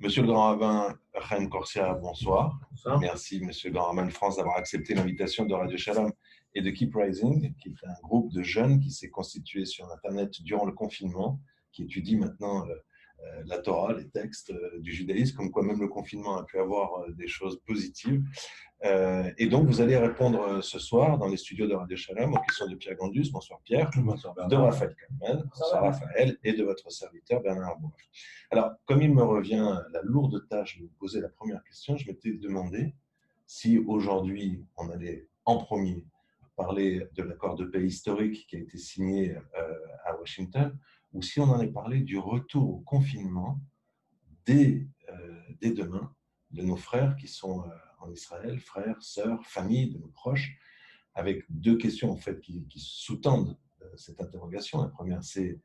Monsieur le Grand Rabbin Chaim Corsia, bonsoir. Bonsoir. Merci, Monsieur le Grand Rabbin de France, d'avoir accepté l'invitation de Radio Shalom et de Keep Rising, qui est un groupe de jeunes qui s'est constitué sur Internet durant le confinement, qui étudie maintenant la Torah, les textes du judaïsme, comme quoi même le confinement a pu avoir des choses positives. Et donc, vous allez répondre ce soir dans les studios de Radio Shalom aux questions de Pierre Gandus. Bonsoir Pierre. Bonsoir De Raphaël Kalman. Bonsoir Raphaël. Et de votre serviteur Bernard Bourg. Alors, comme il me revient la lourde tâche de vous poser la première question, je m'étais demandé si aujourd'hui on allait en premier parler de l'accord de paix historique qui a été signé à Washington, ou si on allait parler du retour au confinement dès demain de nos frères qui sont en Israël, frères, sœurs, familles, de nos proches, avec deux questions en fait qui sous-tendent cette interrogation. La première, c'est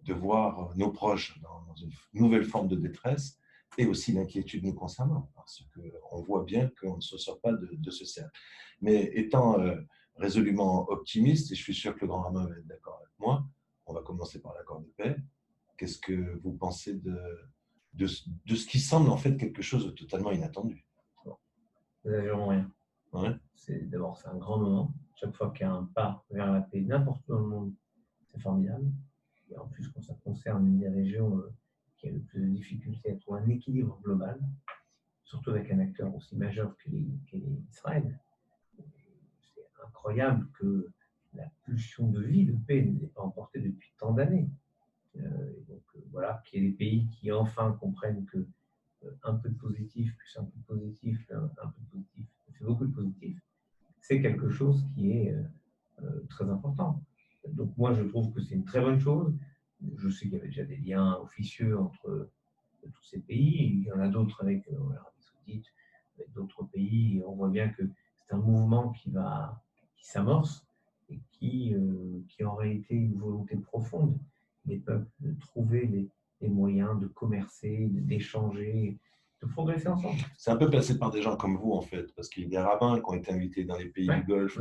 de voir nos proches dans une nouvelle forme de détresse et aussi l'inquiétude nous concernant, parce qu'on voit bien qu'on ne se sort pas de ce cercle. Mais étant résolument optimiste, et je suis sûr que le grand rabbin va être d'accord avec moi, on va commencer par l'accord de paix. Qu'est-ce que vous pensez de ce qui semble en fait quelque chose de totalement inattendu? Nous n'avons rien. Ouais. D'abord, c'est un grand moment. Chaque fois qu'il y a un pas vers la paix, n'importe où dans le monde, c'est formidable. Et en plus, quand ça concerne une des régions qui a le plus de difficultés à trouver un équilibre global, surtout avec un acteur aussi majeur qu'est Israël. C'est incroyable que la pulsion de vie, de paix, ne l'ait pas emportée depuis tant d'années. Voilà, qu'il y ait des pays qui enfin comprennent que un peu de positif, plus un peu de positif, un peu de positif, c'est beaucoup de positif, c'est quelque chose qui est très important. Donc moi, je trouve que c'est une très bonne chose. Je sais qu'il y avait déjà des liens officieux entre tous ces pays. Il y en a d'autres avec l'Arabie Saoudite, avec d'autres pays. Et on voit bien que c'est un mouvement qui s'amorce et qui en réalité une volonté profonde des peuples de trouver les moyens de commercer, d'échanger, de progresser ensemble. C'est un peu placé par des gens comme vous, en fait, parce qu'il y a des rabbins qui ont été invités dans les pays du Golfe.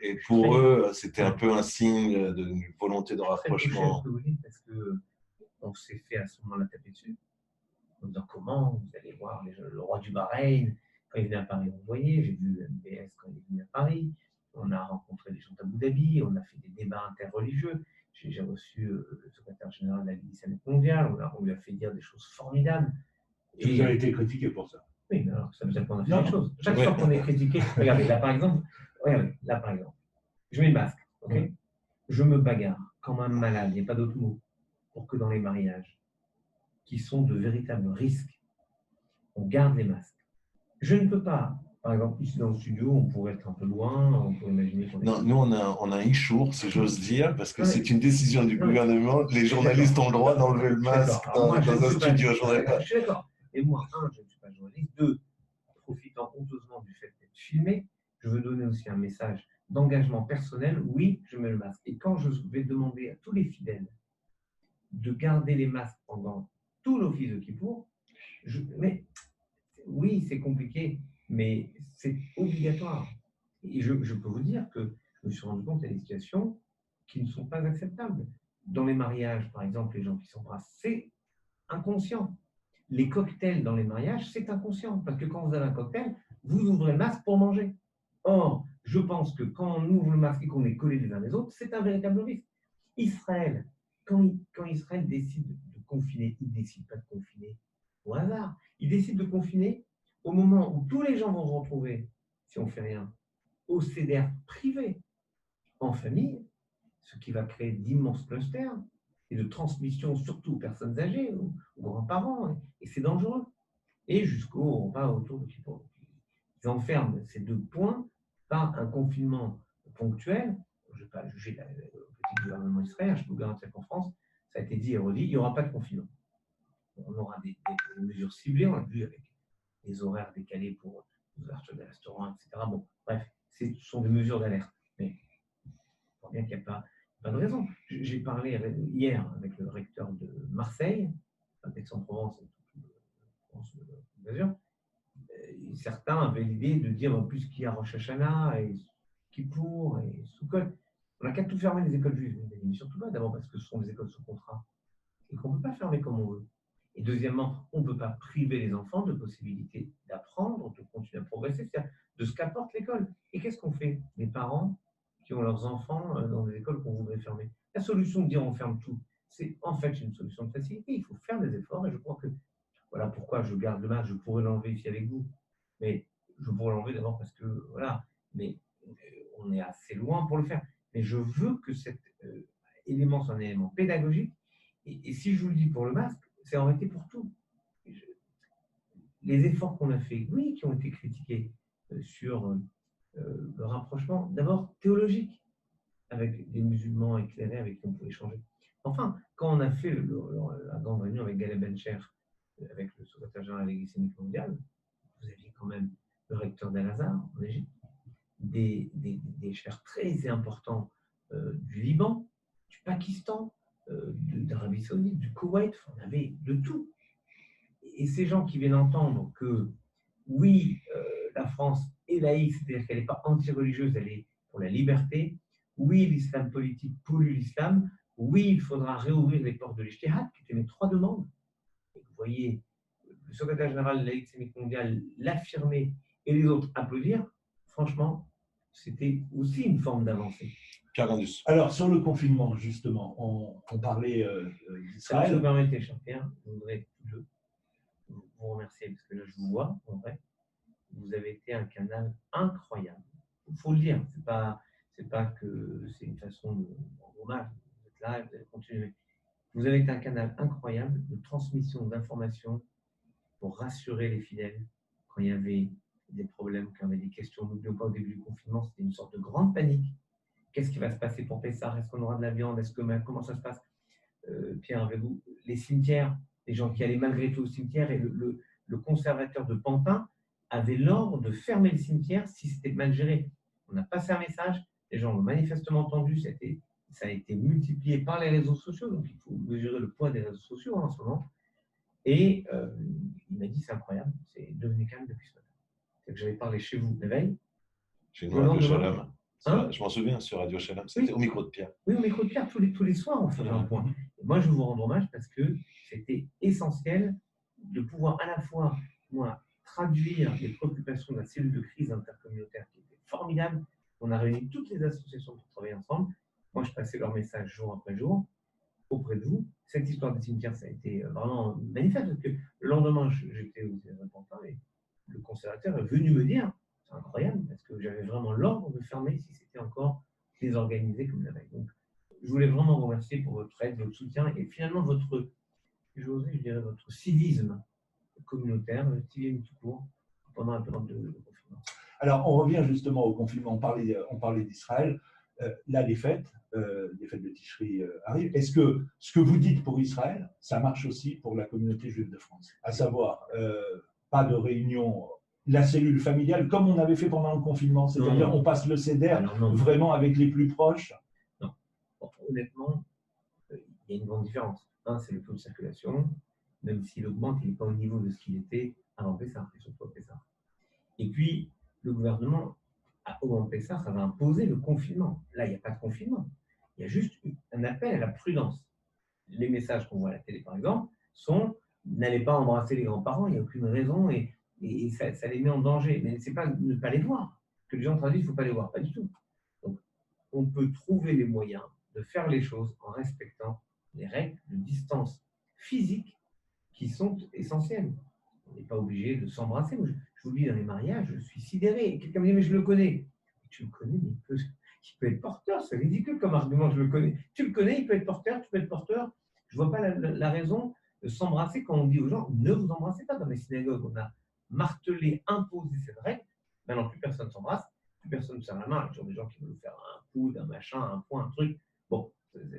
Et pour eux, c'était un peu un signe d'une volonté de rapprochement. Très touché, parce qu'on s'est fait à ce moment-là taper dessus. En disant comment vous allez voir le roi du Bahreïn, quand il venait à Paris, on le voyait. J'ai vu le MBS quand il est venu à Paris. On a rencontré des gens d'Abu Dhabi, on a fait des débats interreligieux. J'ai reçu le secrétaire général de la Ligue islamique mondiale, on lui a fait dire des choses formidables. Et vous avez été critiqué pour ça. Oui, mais alors ça veut dire qu'on a fait des choses. Chaque fois qu'on est critiqué, regardez, là par exemple, je mets le masque, ok. Je me bagarre comme un malade, il n'y a pas d'autre mot, pour que dans les mariages, qui sont de véritables risques, on garde les masques. Je ne peux pas. Par exemple, ici dans le studio, on pourrait être un peu loin, on pourrait imaginer qu'on est... Non, nous, on a un ishour, si j'ose dire, parce que c'est une décision du gouvernement. Les journalistes ont le droit d'enlever le masque dans un studio. Je suis d'accord. Et moi, je ne suis pas journaliste. 2, profitant honteusement du fait d'être filmé, je veux donner aussi un message d'engagement personnel. Oui, je mets le masque. Et quand je vais demander à tous les fidèles de garder les masques pendant tout l'office de Kippour, mais oui, c'est compliqué, mais c'est obligatoire. Et je peux vous dire que je me suis rendu compte qu'il y a des situations qui ne sont pas acceptables. Dans les mariages, par exemple, les gens qui s'embrassent, c'est inconscient. Les cocktails dans les mariages, c'est inconscient. Parce que quand vous avez un cocktail, vous ouvrez le masque pour manger. Or, je pense que quand on ouvre le masque et qu'on est collés les uns les autres, c'est un véritable risque. Israël, quand Israël décide de confiner, il ne décide pas de confiner au hasard. Il décide de confiner au moment où tous les gens vont se retrouver, si on ne fait rien, au CDR privé, en famille, ce qui va créer d'immenses clusters et de transmission surtout aux personnes âgées, aux grands-parents, et c'est dangereux. Et on va autour de Kippour. Ils enferment ces 2 points par un confinement ponctuel. Je ne vais pas juger le petit gouvernement israélien, je peux vous garantir qu'en France, ça a été dit et redit, il n'y aura pas de confinement. On aura des mesures ciblées, on l'a vu avec les horaires décalés pour l'ouverture des restaurants, etc. Bon, bref, ce sont des mesures d'alerte. Mais il faut bien qu'il n'y a pas de raison. J'ai parlé hier avec le recteur de Marseille, d'Aix-en-Provence et de France, certains avaient l'idée de dire, puisqu'il y a Rosh Hashanah et Kippour et Sukkot, on n'a qu'à tout fermer les écoles juives. Mais surtout pas, d'abord parce que ce sont des écoles sous contrat et qu'on ne peut pas fermer comme on veut. Et deuxièmement, on ne peut pas priver les enfants de possibilité d'apprendre, de continuer à progresser, c'est-à-dire de ce qu'apporte l'école. Et qu'est-ce qu'on fait, les parents qui ont leurs enfants dans des écoles qu'on voudrait fermer? La solution de dire on ferme tout, c'est en fait une solution de facilité. Il faut faire des efforts et je crois que voilà pourquoi je garde le masque. Je pourrais l'enlever ici avec vous, mais je pourrais l'enlever d'abord parce que voilà, mais on est assez loin pour le faire. Mais je veux que cet élément soit un élément pédagogique. Et si je vous le dis pour le masque, c'est en réalité pour tout. Les efforts qu'on a faits, oui, qui ont été critiqués sur le rapprochement, d'abord théologique, avec des musulmans éclairés avec qui on pouvait échanger. Enfin, quand on a fait la grande réunion avec Galeb Bencher, avec le secrétaire général de l'Église islamique mondiale, vous aviez quand même le recteur d'Al-Azhar en Égypte, des chefs très importants du Liban, du Pakistan, d'Arabie Saoudite, du Koweït, on avait de tout. Et ces gens qui viennent entendre que, oui, la France est laïque, c'est-à-dire qu'elle n'est pas anti-religieuse, elle est pour la liberté, oui, l'islam politique pollue l'islam, oui, il faudra réouvrir les portes de l'Ijtihad, qui étaient mes 3 demandes. Et vous voyez le secrétaire général de l'Église islamique mondiale l'affirmer et les autres applaudir, franchement, c'était aussi une forme d'avancée. Pierre Gandus. Alors, sur le confinement, justement, on parlait d'Israël. Si vous me permettez, cher Pierre, je voudrais vous remercier parce que là, je vous vois, en vrai. Vous avez été un canal incroyable. Il faut le dire, c'est pas que c'est une façon de hommage. Vous êtes là, vous allez continuer. Vous avez été un canal incroyable de transmission d'informations pour rassurer les fidèles quand il y avait des problèmes, quand il y avait des questions. N'oublions pas, au début du confinement, c'était une sorte de grande panique. Qu'est-ce qui va se passer pour Pessah? Est-ce qu'on aura de la viande? Comment ça se passe? Pierre, avec vous, les cimetières, les gens qui allaient malgré tout au cimetière, et le conservateur de Pantin avait l'ordre de fermer le cimetière si c'était mal géré. On a passé un message, les gens l'ont manifestement entendu, ça a été multiplié par les réseaux sociaux, donc il faut mesurer le poids des réseaux sociaux en ce moment. Et il m'a dit, c'est incroyable, c'est devenu calme depuis ce matin. C'est que j'avais parlé chez vous la veille. Chez nous, Radio Shalom. Hein? Je m'en souviens, sur Radio Shalom, c'était au micro de Pierre. Oui, au micro de Pierre, tous les soirs, on faisait un point. Et moi, je vous rends hommage parce que c'était essentiel de pouvoir à la fois, moi, traduire les préoccupations de la cellule de crise intercommunautaire qui était formidable. On a réuni toutes les associations pour travailler ensemble. Moi, je passais leurs messages jour après jour auprès de vous. Cette histoire des cimetières, ça a été vraiment magnifique parce que le lendemain, j'étais aux Pantin et le conservateur est venu me dire, c'est incroyable, parce que j'avais vraiment l'ordre de fermer si c'était encore désorganisé comme la veille. Donc, je voulais vraiment vous remercier pour votre aide, votre soutien et finalement votre civisme communautaire, le civisme tout court, pendant la période de confinement. Alors, on revient justement au confinement. On parlait d'Israël. Là, les fêtes de Tishri arrivent. Est-ce que ce que vous dites pour Israël, ça marche aussi pour la communauté juive de France? À savoir, pas de réunion, la cellule familiale, comme on avait fait pendant le confinement, c'est-à-dire on passe le CEDER vraiment avec les plus proches? Non. Bon, honnêtement, il y a une grande différence. Un, c'est le taux de circulation. Même s'il augmente, il n'est pas au niveau de ce qu'il était avant Pessah, et surtout à Pessah. Et puis, le gouvernement, au moment de Pessah, ça va imposer le confinement. Là, il n'y a pas de confinement. Il y a juste un appel à la prudence. Les messages qu'on voit à la télé, par exemple, sont « n'allez pas embrasser les grands-parents, il n'y a aucune raison, et ça les met en danger ». Mais ce n'est pas ne pas les voir. Que les gens traduisent, il ne faut pas les voir, pas du tout. Donc, on peut trouver les moyens de faire les choses en respectant les règles de distance physique qui sont essentielles. On n'est pas obligé de s'embrasser. Je vous dis, dans les mariages, je suis sidéré. Et quelqu'un me dit, mais je le connais. Tu le connais, mais il peut être porteur. C'est ridicule comme argument, je le connais. Tu le connais, il peut être porteur, tu peux être porteur. Je ne vois pas la raison de s'embrasser quand on dit aux gens, ne vous embrassez pas. Dans les synagogues, on a martelé, imposé cette règle. Maintenant, plus personne ne s'embrasse, plus personne ne serre la main. Il y a toujours des gens qui veulent faire un coude, un machin, un point, un truc. Bon,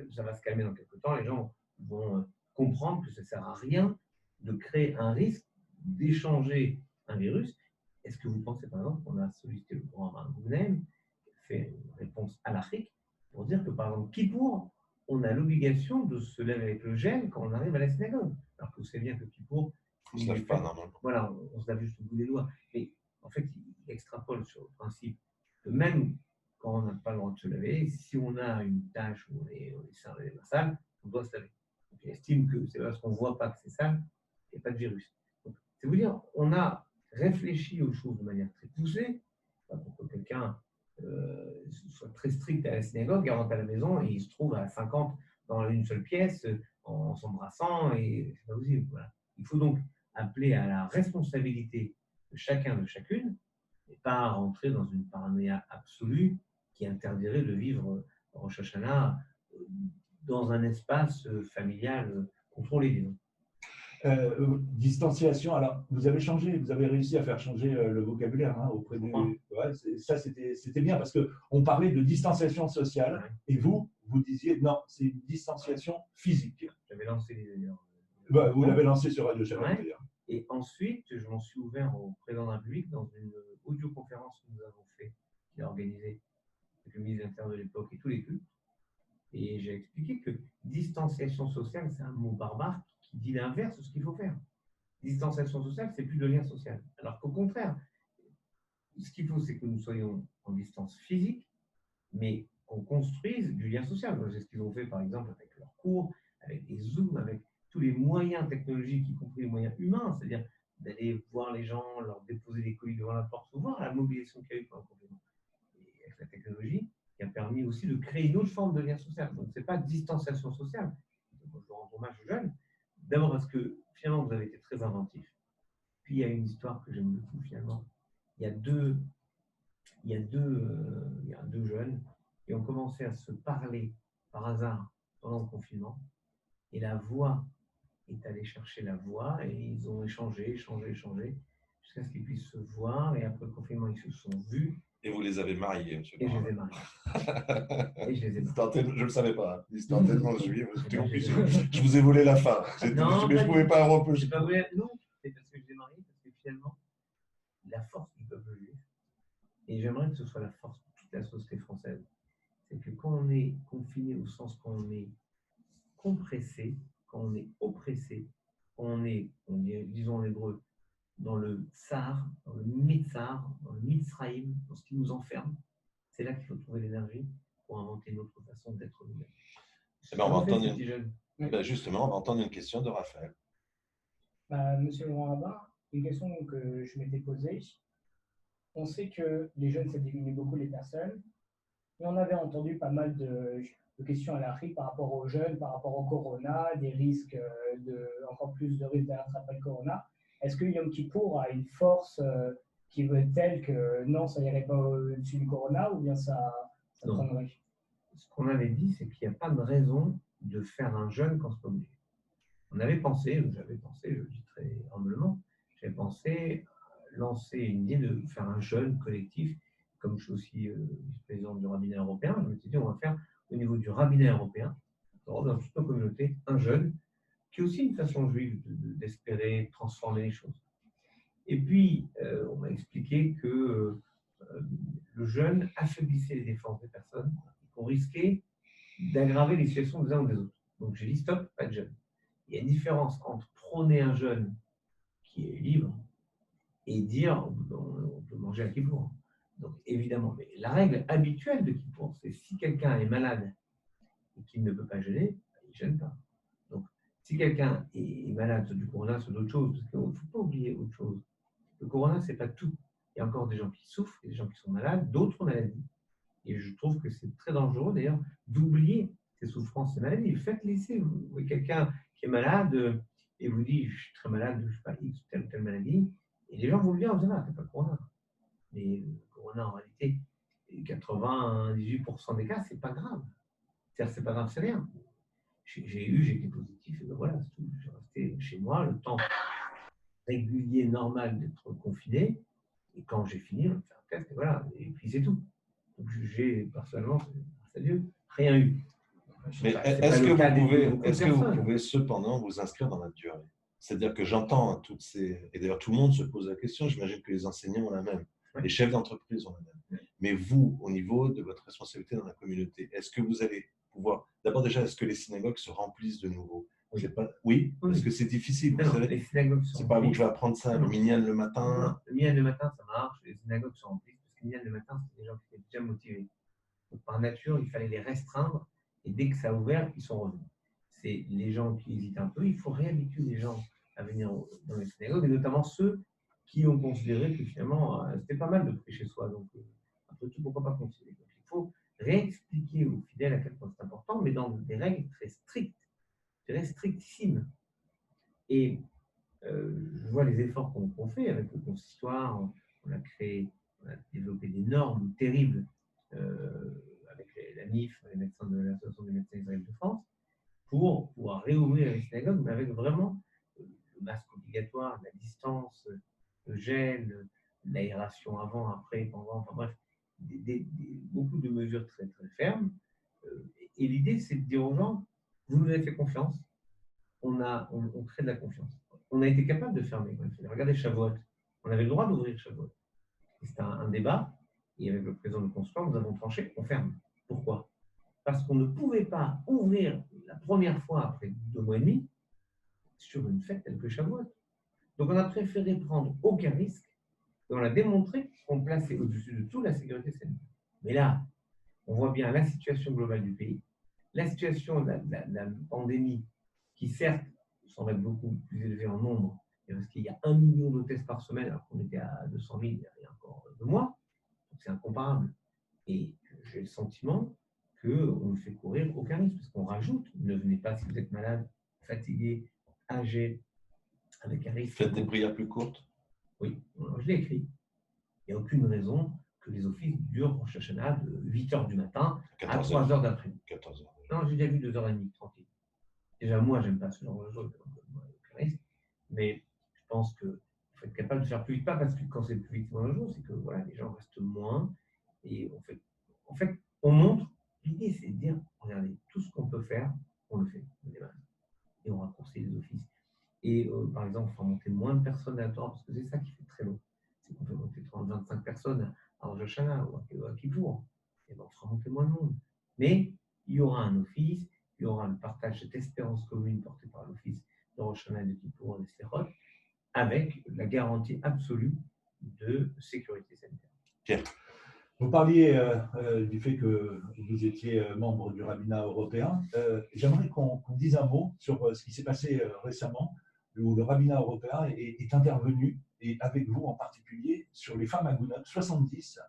ça va se calmer dans quelques temps. Les gens vont comprendre que ça ne sert à rien de créer un risque d'échanger un virus. Est-ce que vous pensez, par exemple, qu'on a sollicité le grand rabbin Gounem, qui a fait une réponse à l'Afrique, pour dire que, par exemple, Kippour, on a l'obligation de se laver avec le gel quand on arrive à la synagogue. Alors que vous savez bien que Kippour, on ne se lave pas normalement. Voilà, on se lave juste au bout des doigts. Mais en fait, il extrapole sur le principe que même quand on n'a pas le droit de se laver, si on a une tâche où on est sale, on doit se laver. Donc, il estime que c'est parce qu'on ne voit pas que c'est sale et pas de virus. C'est vous dire, on a réfléchi aux choses de manière très poussée, pour que quelqu'un soit très strict à la synagogue, 40 à la maison, et il se trouve à 50 dans une seule pièce, en s'embrassant, et c'est pas possible. Voilà. Il faut donc appeler à la responsabilité de chacun, de chacune, et pas rentrer dans une paranoïa absolue qui interdirait de vivre Rosh Hashanah dans un espace familial contrôlé, disons. Distanciation, alors vous avez changé, vous avez réussi à faire changer le vocabulaire auprès des. Ouais, ça, c'était bien parce qu'on parlait de distanciation sociale et vous disiez non, c'est une distanciation physique. J'avais lancé d'ailleurs. Vous l'avez lancé sur Radio Shabbat d'ailleurs. Et ensuite, je m'en suis ouvert au président de la République dans une audioconférence que nous avons fait, qu'il a organisée avec le ministre de l'Intérieur de l'époque et tous les cultes. Et j'ai expliqué que distanciation sociale, c'est un mot barbare qui dit l'inverse de ce qu'il faut faire. Distanciation sociale, c'est plus de lien social. Alors qu'au contraire, ce qu'il faut, c'est que nous soyons en distance physique, mais qu'on construise du lien social. C'est ce qu'ils ont fait, par exemple, avec leurs cours, avec des Zooms, avec tous les moyens technologiques, y compris les moyens humains, c'est-à-dire d'aller voir les gens, leur déposer des colis devant la porte, ou voir la mobilisation qu'il y a eu pendant le confinement. Et avec la technologie, qui a permis aussi de créer une autre forme de lien social. Donc, ce n'est pas distanciation sociale. Donc, je rends hommage aux jeunes. D'abord parce que, finalement, vous avez été très inventifs. Puis, il y a une histoire que j'aime beaucoup, finalement. Il y a deux jeunes qui ont commencé à se parler par hasard pendant le confinement. Et la voix est allée chercher la voix et ils ont échangé, jusqu'à ce qu'ils puissent se voir. Et après le confinement, ils se sont vus. Et vous les avez mariés, monsieur. Et je les ai mariés. Je ne le savais pas. L'histoire tellement juive. Je vous ai volé la fin. Non, mais je ne pouvais pas reposer. Non, c'est parce que je les ai mariés, parce que finalement, la force du peuple juif, et j'aimerais que ce soit la force de toute la société française, c'est que quand on est confiné au sens quand on est compressé, quand on est oppressé, quand on est, disons en hébreu, dans le tsar, dans le mitzar, dans le mitzraïm, dans ce qui nous enferme, c'est là qu'il faut trouver l'énergie pour inventer une autre façon d'être nous-mêmes. Justement, on va entendre une question de Raphaël. Monsieur Laurent Rabbin, une question que je m'étais posée. On sait que les jeunes, ça diminue beaucoup les personnes. Et on avait entendu pas mal de questions à l'Afrique par rapport aux jeunes, par rapport au corona, des risques, encore plus de risques d'attraper le corona. Est-ce que Yom Kippour a une force qui veut être telle que non, ça n'irait pas au-dessus du corona, ou bien ça prendrait? Ce qu'on avait dit, c'est qu'il n'y a pas de raison de faire un jeûne quand c'est pas obligé. J'avais pensé, je le dis très humblement, j'avais pensé lancer une idée de faire un jeûne collectif, comme je suis aussi vice-président du rabbinat européen. Je me suis dit, on va faire au niveau du rabbinat européen, dans toute nos communautés, un jeûne, qui est aussi une façon juive d'espérer transformer les choses. Et puis, on m'a expliqué que le jeûne affaiblissait les défenses des personnes, qu'on risquait d'aggraver les situations des uns ou des autres. Donc j'ai dit stop, pas de jeûne. Il y a une différence entre prôner un jeûne qui est libre et dire on peut manger à Kippour. Donc évidemment, mais la règle habituelle de Kippour, c'est si quelqu'un est malade et qu'il ne peut pas jeûner, il ne jeûne pas. Donc si quelqu'un est malade du corona, c'est d'autres choses, parce qu'il ne faut pas oublier autre chose. Le corona, ce n'est pas tout. Il y a encore des gens qui souffrent, des gens qui sont malades, d'autres maladies. Et je trouve que c'est très dangereux d'ailleurs d'oublier ces souffrances, ces maladies. Faites laisser. Vous voyez quelqu'un qui est malade et vous dit je suis très malade, je ne sais pas, X, telle ou telle maladie. Et les gens vont le dire en disant t'as pas le corona. Mais le corona, en réalité, 98% des cas, c'est pas grave. C'est-à-dire, c'est pas grave, c'est rien. J'ai été positif, et ben voilà, c'est tout. Je suis resté chez moi, le temps régulier, normal d'être confiné. Et quand j'ai fini, on me fait un test, et voilà. Et puis c'est tout. Donc j'ai personnellement, grâce à Dieu, rien eu. Mais est-ce que vous pouvez cependant vous inscrire dans la durée? C'est-à-dire que j'entends toutes ces... Et d'ailleurs, tout le monde se pose la question, j'imagine que les enseignants ont la même, les chefs d'entreprise ont la même. Mais vous, au niveau de votre responsabilité dans la communauté, est-ce que vous allez pouvoir... D'abord déjà, est-ce que les synagogues se remplissent de nouveau? Oui, parce que c'est difficile, vous savez. C'est pas à vous que je vais apprendre ça, le minyan le matin. Le minyan le matin, ça marche, les synagogues sont remplies, parce que le minyan le matin, c'est des gens qui étaient déjà motivés. Donc, par nature, il fallait les restreindre, et dès que ça a ouvert, ils sont revenus. C'est les gens qui hésitent un peu, il faut réhabituer les gens à venir dans les synagogues, et notamment ceux qui ont considéré que finalement, c'était pas mal de prier chez soi. Donc, après tout, pourquoi pas continuer? Donc, il faut réexpliquer aux fidèles à quel point c'est important, mais dans des règles très strictes, très strictissimes. Et je vois les efforts qu'on fait avec le consistoire. On a développé des normes terribles avec la NIF, les médecins de l'Association des médecins israéliens de France, pour pouvoir réouvrir les synagogues, mais avec vraiment le masque obligatoire, la distance, le gel, l'aération avant, après, pendant, enfin bref, beaucoup de mesures très, très fermes. Et l'idée, c'est de dire aux gens, vous nous avez fait confiance, on crée de la confiance. On a été capable de fermer. Regardez Shavuot, on avait le droit d'ouvrir Shavuot. C'était un débat, et avec le président du consistoire, nous avons tranché, on ferme. Pourquoi? Parce qu'on ne pouvait pas ouvrir la première fois après 2 mois et demi sur une fête telle que Shavuot. Donc on a préféré prendre aucun risque et on a démontré qu'on plaçait au-dessus de tout la sécurité sanitaire. Mais là, on voit bien la situation globale du pays, la situation de la pandémie qui certes semble être beaucoup plus élevée en nombre, parce qu'il y a 1 million de tests par semaine alors qu'on était à 200 000 il y a encore 2 mois, donc c'est incomparable. Et j'ai le sentiment qu'on ne fait courir aucun risque, parce qu'on rajoute, ne venez pas si vous êtes malade, fatigué, âgé, avec un risque. Faites des prières plus courtes. Oui, je l'ai écrit. Il n'y a aucune raison que les offices durent Rosh Hashanah de 8h du matin à 3h d'après-midi. 14h. Non, j'ai déjà vu 2h30, tranquille. Déjà, moi, j'aime pas ce genre de choses, aucun risque. Mais je pense qu'il faut être capable de faire plus vite, pas parce que quand c'est plus vite dans le jour, c'est que voilà, les gens restent moins. Et en fait, on montre. L'idée, c'est de dire, regardez, tout ce qu'on peut faire, on le fait. Et on raccourcit les offices. Et par exemple, on fait monter moins de personnes à la Torah, parce que c'est ça qui fait très long. C'est qu'on fait monter 30-25 personnes à Rosh Hashanah ou à Kippour. Et ben, on fera monter moins de monde. Mais il y aura un office, il y aura le partage, cette espérance commune portée par l'office de Rosh Hashanah et de Kippour et de Slichot, avec la garantie absolue de sécurité sanitaire. Pierre. Vous parliez du fait que vous étiez membre du rabbinat européen. J'aimerais qu'on dise un mot sur ce qui s'est passé récemment, où le rabbinat européen est intervenu, et avec vous en particulier, sur les femmes agounotes, 70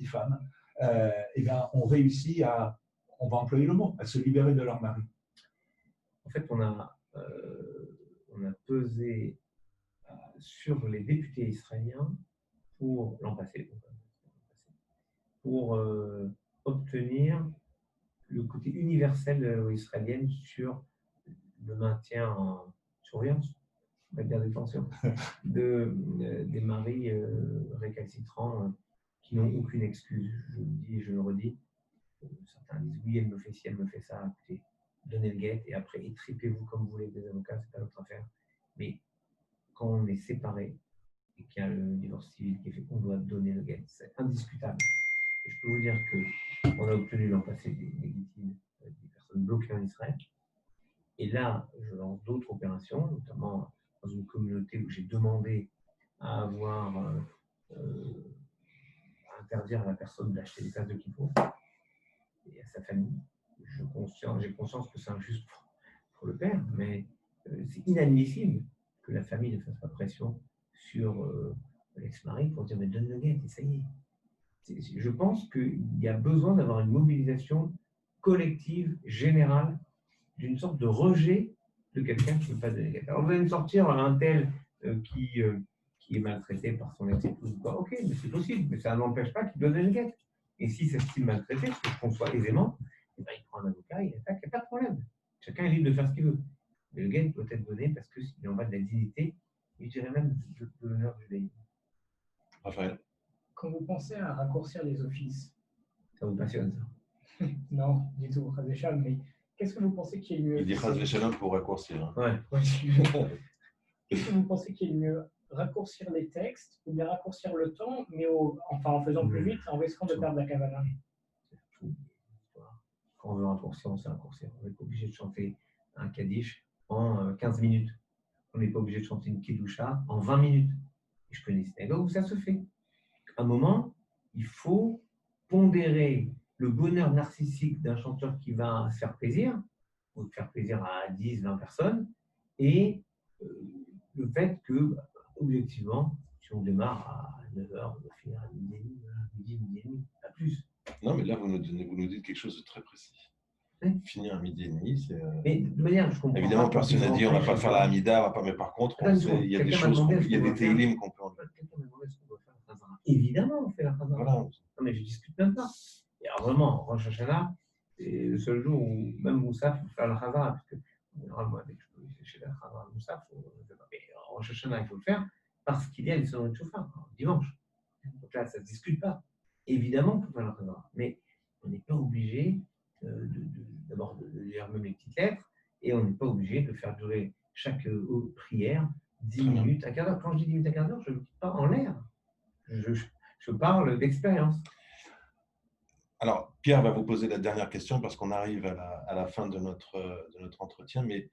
femmes, et bien, ont réussi à, on va employer le mot, à se libérer de leur mari. En fait, on a pesé sur les députés israéliens pour l'an passé, pour obtenir le côté universel de la loi israélienne sur le maintien en surveillance, on va dire détention, des maris récalcitrants qui n'ont aucune excuse. Je le dis et je le redis. Certains disent oui, elle me fait ci, elle me fait ça. Écoutez, donnez le guet et après étripez-vous comme vous voulez avec des avocats, c'est pas notre affaire. Mais quand on est séparés et qu'il y a le divorce civil qui est fait, on doit donner le guet. C'est indiscutable. Et je peux vous dire qu'on a obtenu l'an passé des guillotines avec des personnes bloquées en Israël. Et là, je lance d'autres opérations, notamment dans une communauté où j'ai demandé à avoir à interdire à la personne d'acheter des places de Kippour et à sa famille. J'ai conscience que c'est injuste pour le père, mais c'est inadmissible que la famille ne fasse pas pression sur l'ex-mari pour dire mais donne le guet et ça y est. Je pense qu'il y a besoin d'avoir une mobilisation collective, générale, d'une sorte de rejet de quelqu'un qui ne veut pas donner le guet. Alors vous allez me sortir un tel qui est maltraité par son ex-épouse. Ok, mais c'est possible, mais ça n'empêche pas qu'il donne le guet. Et si c'est style maltraité, ce que je conçois aisément, eh ben, il prend un avocat, il attaque, il n'y a pas de problème. Chacun est libre de faire ce qu'il veut. Mais le guet doit être donné parce qu'il en va de la dignité, et je dirais même de l'honneur du pays. Raphaël. Quand vous pensez à raccourcir les offices, ça vous passionne ça? Non, du tout, Chazéchal, mais qu'est-ce que vous pensez qui est le mieux? Il dit Chazéchal pour raccourcir. Hein. Ouais. Qu'est-ce que vous pensez qui est le mieux? Raccourcir les textes ou bien raccourcir le temps, mais en faisant plus vite, en risquant de perdre la kavana? Quand on veut raccourcir, on sait raccourcir. On n'est pas obligé de chanter un Kaddish en 15 minutes. On n'est pas obligé de chanter une Kidusha en 20 minutes. Et je connais des synagogues où ça se fait. À un moment, il faut pondérer le bonheur narcissique d'un chanteur qui va se faire plaisir, ou faire plaisir à 10, 20 personnes, et le fait que, objectivement, si on démarre à 9h, on va finir à midi et demi, pas plus. Non, mais là, vous nous dites quelque chose de très précis. Oui. Finir à midi et demi, c'est. Mais de manière, je comprends. Évidemment, pas personne n'a dit on ne va pas faire la Hamida, mais par contre, on sait, il y a des choses, il y a des télim qu'on peut enlever. Quelqu'un m'a demandé ce qu'on doit faire la Khazara. Évidemment, on fait la Khazara. Voilà. Non, mais je discute même pas. Et alors, vraiment, Rosh Hashanah, c'est le seul jour où même Moussa faut faire la Khazara. Parce que, généralement, dès que je peux chez la Khazara Moussa, mais Rosh Hashanah, il faut le faire parce qu'il y a les sonneries de chauffard, dimanche. Donc là, ça ne se discute pas. Évidemment, il faut faire la Khazara. Mais on n'est pas obligé d'abord de lire même les petites lettres, et on n'est pas obligé de faire durer chaque prière 10 minutes, un quart d'heure. Quand je dis 10 minutes, un quart d'heure, je ne dis pas en l'air. Je parle d'expérience. Alors, Pierre va vous poser la dernière question parce qu'on arrive à la fin de notre entretien, mais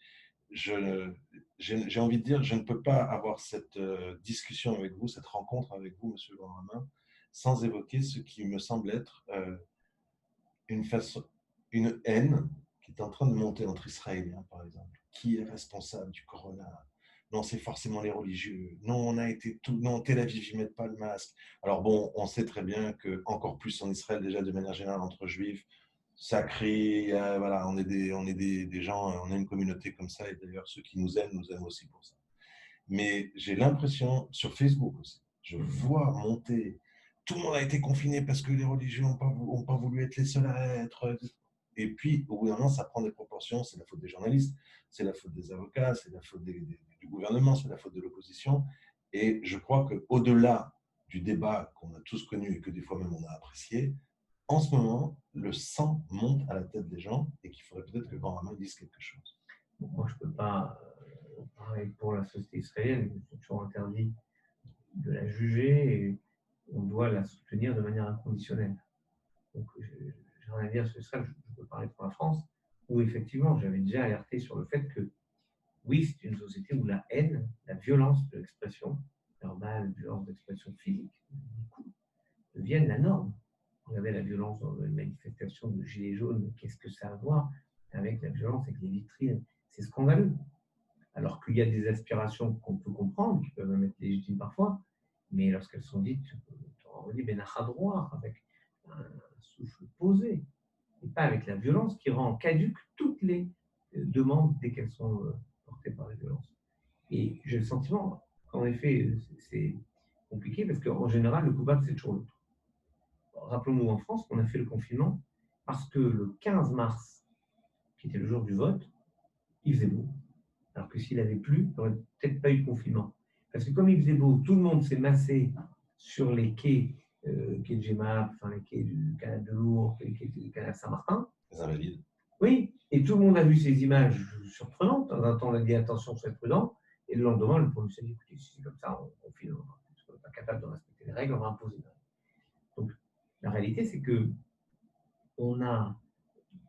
j'ai envie de dire, je ne peux pas avoir cette discussion avec vous, cette rencontre avec vous, Monsieur Benjamin, sans évoquer ce qui me semble être une haine qui est en train de monter entre Israéliens, par exemple. Qui est responsable du corona? Non, c'est forcément les religieux. Non, on a été tout. Non, Tel Aviv, ils ne mettent pas le masque. Alors bon, on sait très bien que encore plus en Israël, déjà de manière générale entre juifs, ça crie. Voilà, on est des gens, on a une communauté comme ça. Et d'ailleurs, ceux qui nous aiment aussi pour ça. Mais j'ai l'impression, sur Facebook aussi, je vois monter. Tout le monde a été confiné parce que les religieux n'ont pas voulu être les seuls à être. Et puis, au bout d'un moment, ça prend des proportions. C'est la faute des journalistes, c'est la faute des avocats, c'est la faute du gouvernement, c'est la faute de l'opposition. Et je crois qu'au-delà du débat qu'on a tous connu et que des fois même on a apprécié, en ce moment, le sang monte à la tête des gens et qu'il faudrait peut-être que Benjamin dise quelque chose. Moi, je ne peux pas parler pour la société israélienne. C'est toujours interdit de la juger et on doit la soutenir de manière inconditionnelle. Donc, j'ai rien à dire sur ça. Je peux parler pour la France, où effectivement, j'avais déjà alerté sur le fait que, oui, c'est une société où la haine, la violence de l'expression verbale, la violence d'expression physique, deviennent la norme. Regardez la violence dans les manifestations de Gilets jaunes, qu'est-ce que ça a à voir avec la violence, avec les vitrines? C'est scandaleux. Alors qu'il y a des aspirations qu'on peut comprendre, qui peuvent même être légitimes parfois, mais lorsqu'elles sont dites, on dit droit, avec un souffle posé, et pas avec la violence qui rend caduque toutes les demandes dès qu'elles sont portées par la violence. Et j'ai le sentiment qu'en effet, c'est compliqué parce qu'en général, le coupable, c'est toujours l'autre. Rappelons-nous en France qu'on a fait le confinement parce que le 15 mars, qui était le jour du vote, il faisait beau. Alors que s'il avait plu, il n'y aurait peut-être pas eu de confinement. Parce que comme il faisait beau, tout le monde s'est massé sur les quais, quais de Gemap, enfin les quais du canal de Lourdes, les quais du canal Saint-Martin. Les Invalides. Oui, et tout le monde a vu ces images surprenantes. Dans un temps, on a dit attention, soyez prudent. Et le lendemain, le policier a dit écoutez, si c'est comme ça, on confine, on n'est pas capable de respecter les règles, on va imposer des règles. Donc, la réalité, c'est que on a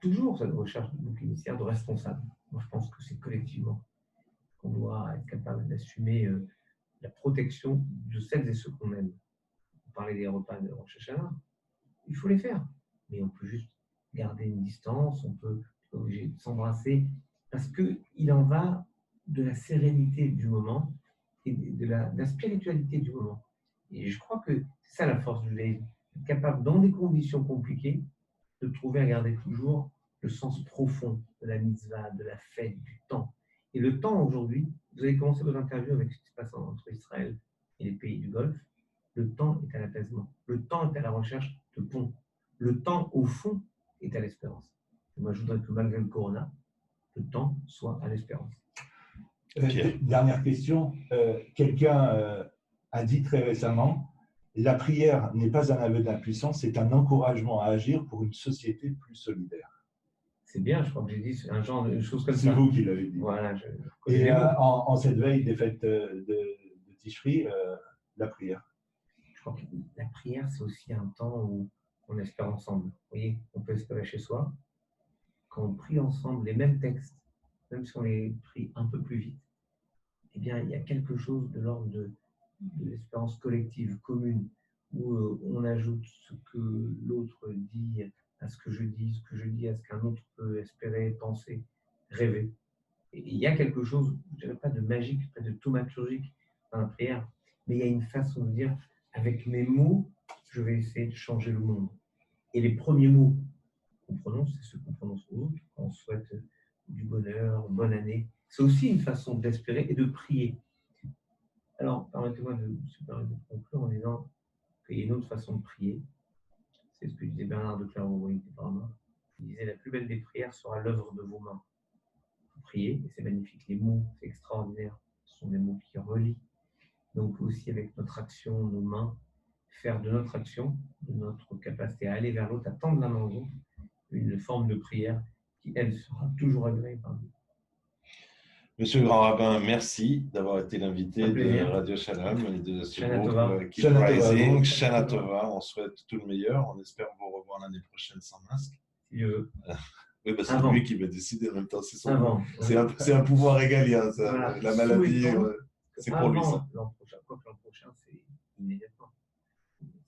toujours cette recherche de bouc émissaire de responsables. Moi, je pense que c'est collectivement qu'on doit être capable d'assumer la protection de celles et ceux qu'on aime. On parlait des repas de Rosh Hashanah, il faut les faire, mais on peut juste garder une distance, on peut être obligé de s'embrasser, parce qu'il en va de la sérénité du moment et de la spiritualité du moment. Et je crois que c'est ça la force du judaïsme, être capable, dans des conditions compliquées, de trouver à garder toujours le sens profond de la mitzvah, de la fête, du temps. Et le temps aujourd'hui, vous avez commencé vos interviews avec ce qui se passe entre Israël et les pays du Golfe, le temps est à l'apaisement, le temps est à la recherche de ponts, le temps au fond est à l'espérance. Et moi je voudrais que malgré le corona, le temps soit à l'espérance. Dernière question, quelqu'un a dit très récemment, la prière n'est pas un aveu d'impuissance, c'est un encouragement à agir pour une société plus solidaire. C'est bien, je crois que j'ai dit un genre de choses comme ça. C'est vous qui l'avez dit. Voilà, et en cette veille des fêtes de Tishri, la prière. Je crois que la prière, c'est aussi un temps où on espère ensemble. Vous voyez, on peut espérer chez soi. Quand on prie ensemble les mêmes textes, même si on les prie un peu plus vite, eh bien, il y a quelque chose de l'ordre de l'espérance collective, commune, où on ajoute ce que l'autre dit à ce que je dis, ce que je dis à ce qu'un autre peut espérer, penser, rêver. Et il y a quelque chose, je dirais pas de magique, pas de thaumaturgique dans la prière, mais il y a une façon de dire, avec mes mots, je vais essayer de changer le monde. Et les premiers mots qu'on prononce, c'est ceux qu'on prononce aux autres, quand on souhaite du bonheur, bonne année. C'est aussi une façon d'espérer et de prier. Alors, permettez-moi de conclure en disant qu'il y a une autre façon de prier. C'est ce que disait Bernard de Clairvaux. Il disait, la plus belle des prières sera l'œuvre de vos mains. Vous priez, et c'est magnifique. Les mots, c'est extraordinaire. Ce sont des mots qui relient. Donc aussi avec notre action, nos mains, faire de notre action, de notre capacité à aller vers l'autre, à tendre la main aux autres, une forme de prière qui, elle, sera toujours agréée par Dieu. Monsieur le Grand Rabbin, merci d'avoir été l'invité de Radio Shalom et de ce groupe Keep Rising. Shana Tova, on souhaite tout le meilleur. On espère vous revoir l'année prochaine sans masque. Si Dieu veut. Oui, bah, c'est lui qui va décider en même temps. C'est un pouvoir régalien, ça. Voilà. La maladie, c'est pour lui. L'an prochain, c'est immédiatement.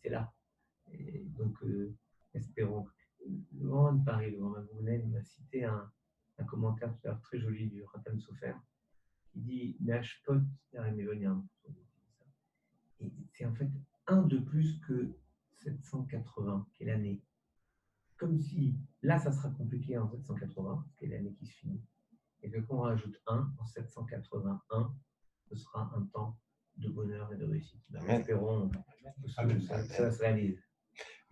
C'est là. Et donc, espérons. Le Grand de Paris, le Grand Magounen, m'a cité un commentaire tout à l'heure très joli du Ratan Sofer qui dit Nashpot Yaremevoniam. Et c'est en fait un de plus que 780, qui est l'année. Comme si, là, ça sera compliqué en 780, qui est l'année qui se finit. Et que quand on rajoute 1, en 781, ce sera un temps de bonheur et de réussite. Espérons que ça se réalise.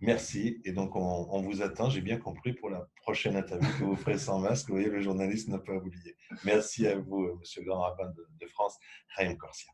Merci. Et donc, on vous attend, j'ai bien compris, pour la prochaine interview que vous ferez sans masque. Vous voyez, le journaliste n'a pas oublié. Merci à vous, Monsieur le Grand Rabbin de France, Chaim Corsia.